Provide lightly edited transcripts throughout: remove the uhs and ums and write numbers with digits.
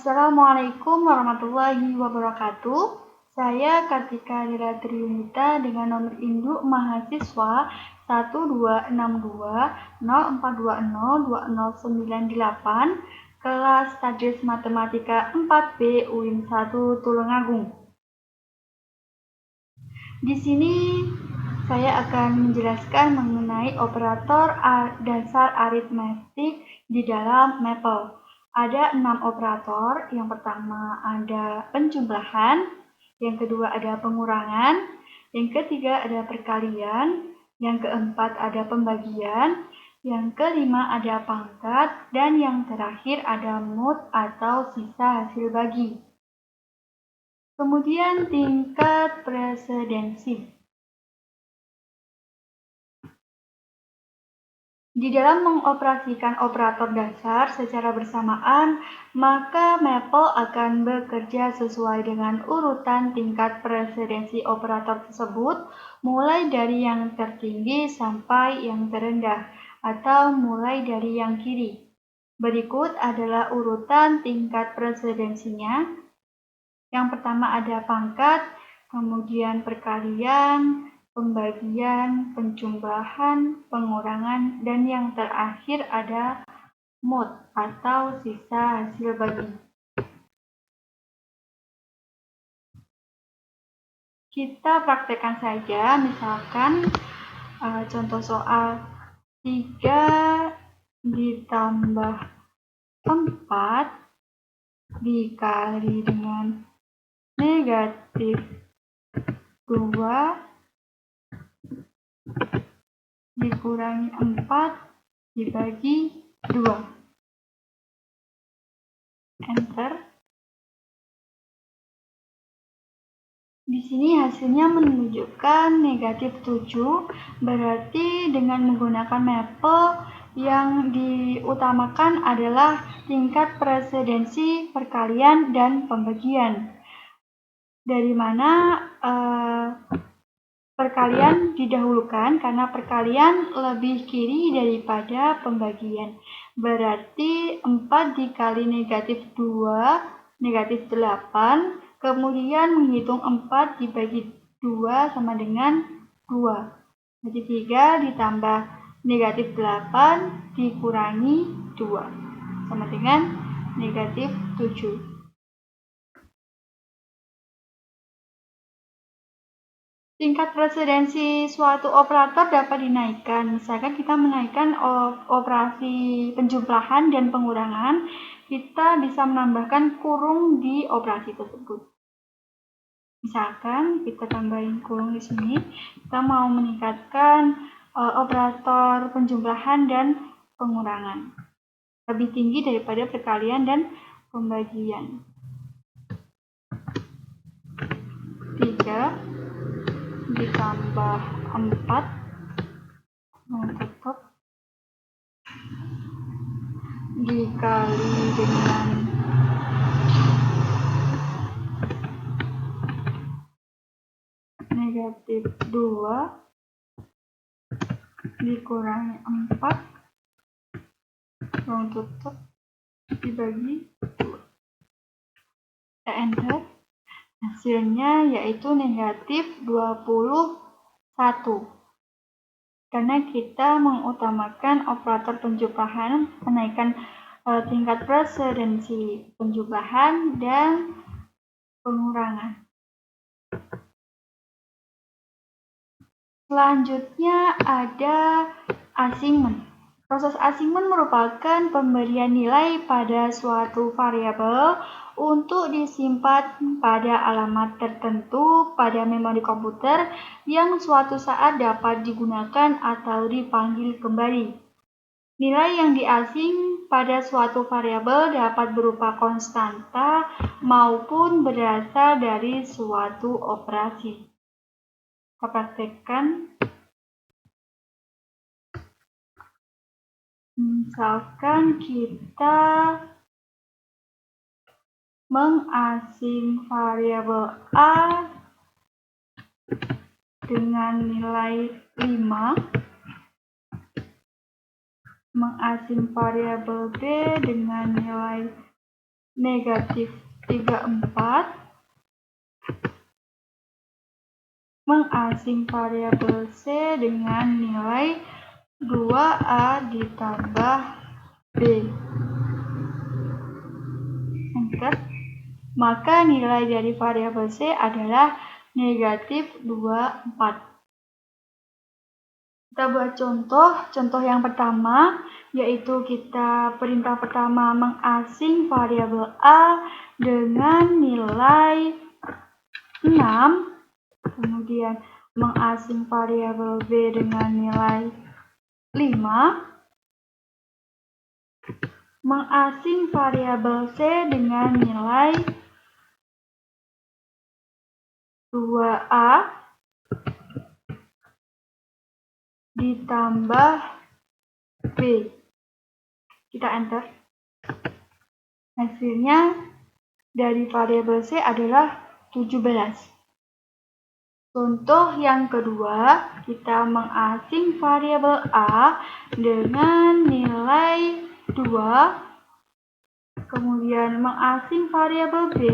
Assalamualaikum warahmatullahi wabarakatuh. Saya Kartika Dira Triunita dengan nomor induk mahasiswa 12620420209 kelas Tadris Matematika 4B UIN 1 Tulungagung. Di sini saya akan menjelaskan mengenai operator dasar aritmetik di dalam Maple. Ada 6 operator. Yang pertama ada penjumlahan, yang kedua ada pengurangan, yang ketiga ada perkalian, yang keempat ada pembagian, yang kelima ada pangkat, dan yang terakhir ada mod atau sisa hasil bagi. Kemudian tingkat presidensi. Di dalam mengoperasikan operator dasar secara bersamaan, maka Maple akan bekerja sesuai dengan urutan tingkat presidensi operator tersebut, mulai dari yang tertinggi sampai yang terendah, atau mulai dari yang kiri. Berikut adalah urutan tingkat presidensinya. Yang pertama ada pangkat, kemudian perkalian, pembagian, penjumlahan, pengurangan, dan yang terakhir ada mod atau sisa hasil bagi. Kita praktekkan saja, misalkan contoh soal 3 ditambah 4 dikali dengan negatif 2 dikurangi 4 dibagi 2. Enter. Di sini hasilnya menunjukkan negatif 7, berarti dengan menggunakan Maple yang diutamakan adalah tingkat presidensi, perkalian, dan pembagian. Dari mana perkalian didahulukan karena perkalian lebih kiri daripada pembagian. Berarti 4 dikali negatif 2, negatif 8. Kemudian menghitung 4 dibagi 2 sama dengan 2. Jadi 3 ditambah negatif 8 dikurangi 2 sama dengan negatif 7. Tingkat presidensi suatu operator dapat dinaikkan. Misalkan kita menaikkan operasi penjumlahan dan pengurangan, kita bisa menambahkan kurung di operasi tersebut. Misalkan kita tambahin kurung di sini, kita mau meningkatkan operator penjumlahan dan pengurangan. Lebih tinggi daripada perkalian dan pembagian. 3 ditambah 4 tutup dikali dengan negatif 2 dikurangi 4 tutup dibagi 2. Enter. Hasilnya yaitu negatif 21. Karena kita mengutamakan operator penjumlahan, menaikkan tingkat presidensi penjumlahan dan pengurangan. Selanjutnya ada assignment. Proses assignment merupakan pemberian nilai pada suatu variabel untuk disimpan pada alamat tertentu pada memori komputer yang suatu saat dapat digunakan atau dipanggil kembali. Nilai yang diasing pada suatu variabel dapat berupa konstanta maupun berasal dari suatu operasi. Kita praktekkan. Misalkan kita mengasing variabel A dengan nilai 5, mengasing variabel B dengan nilai negatif 34, mengasing variabel C dengan nilai 2A ditambah B. Enter. Maka nilai dari variabel C adalah negatif 24. Kita buat contoh yang pertama, yaitu kita perintah pertama mengasing variabel A dengan nilai 6, kemudian mengasing variabel B dengan nilai 5, mengasing variabel C dengan nilai 2A ditambah B. Kita enter. Hasilnya dari variabel C adalah 17. Contoh yang kedua, kita mengasing variabel A dengan nilai 2, kemudian mengasing variabel B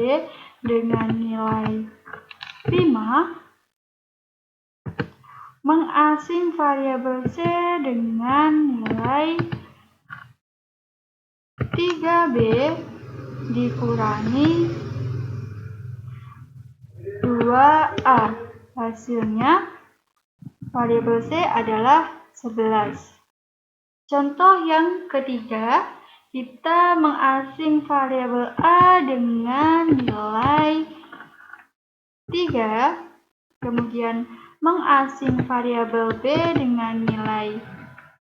dengan nilai 5, mengasing variabel C dengan nilai 3B dikurangi 2A. Hasilnya variabel C adalah 11. Contoh yang ketiga, kita mengasing variabel A dengan nilai 3, kemudian mengasing variabel B dengan nilai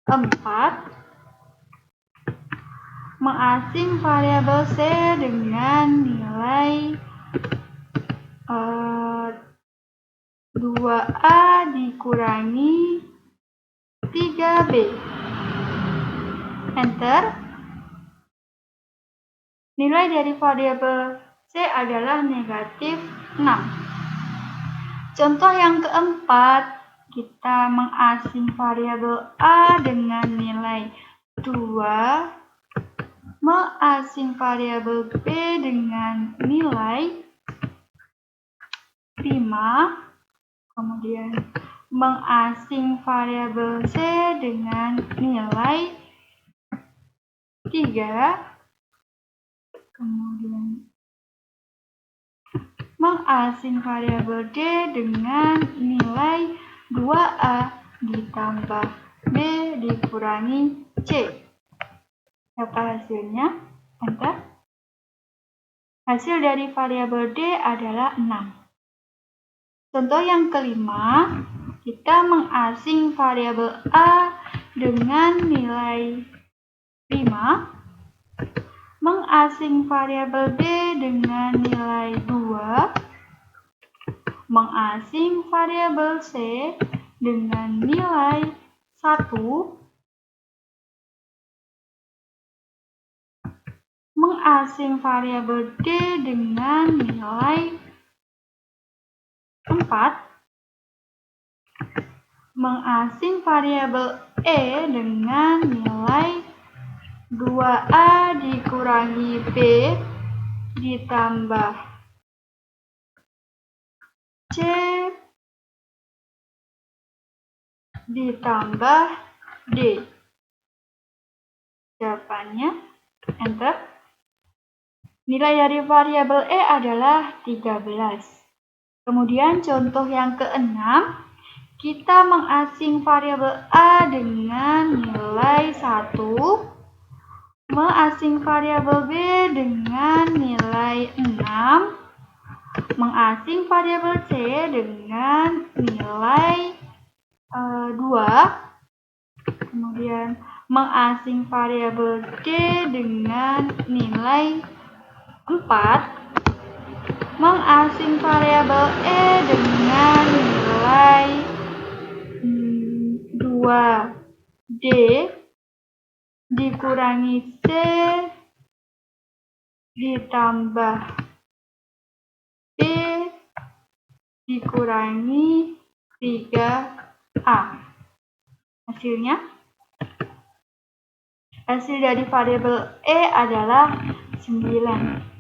4, mengasing variabel C dengan nilai 2A dikurangi 3B. Enter. Nilai dari variabel C adalah negatif 6. Contoh yang keempat, kita mengasing variabel A dengan nilai 2, mengasing variabel B dengan nilai 5, kemudian mengasing variabel C dengan nilai 3, kemudian mengasing variabel D dengan nilai 2A ditambah B dikurangi C. Apa hasilnya? Enter. Hasil dari variabel D adalah 6. Contoh yang kelima, kita mengasing variabel A dengan nilai 5, mengasing variabel B dengan nilai 2, mengasing variabel C dengan nilai 1, mengasing variabel D dengan nilai 4, mengasing variabel E dengan nilai 2A dikurangi B ditambah C ditambah D. Jawabannya, enter. Nilai dari variabel E adalah 13. Kemudian contoh yang keenam, kita mengasing variabel A dengan nilai 1, mengasing variabel B dengan nilai 6, mengasing variabel C dengan nilai 2, kemudian mengasing variabel D dengan nilai 4, mengasing variabel E dengan nilai 2D dikurangi C ditambah D dikurangi 3A. Hasilnya Hasil dari variabel E adalah 9.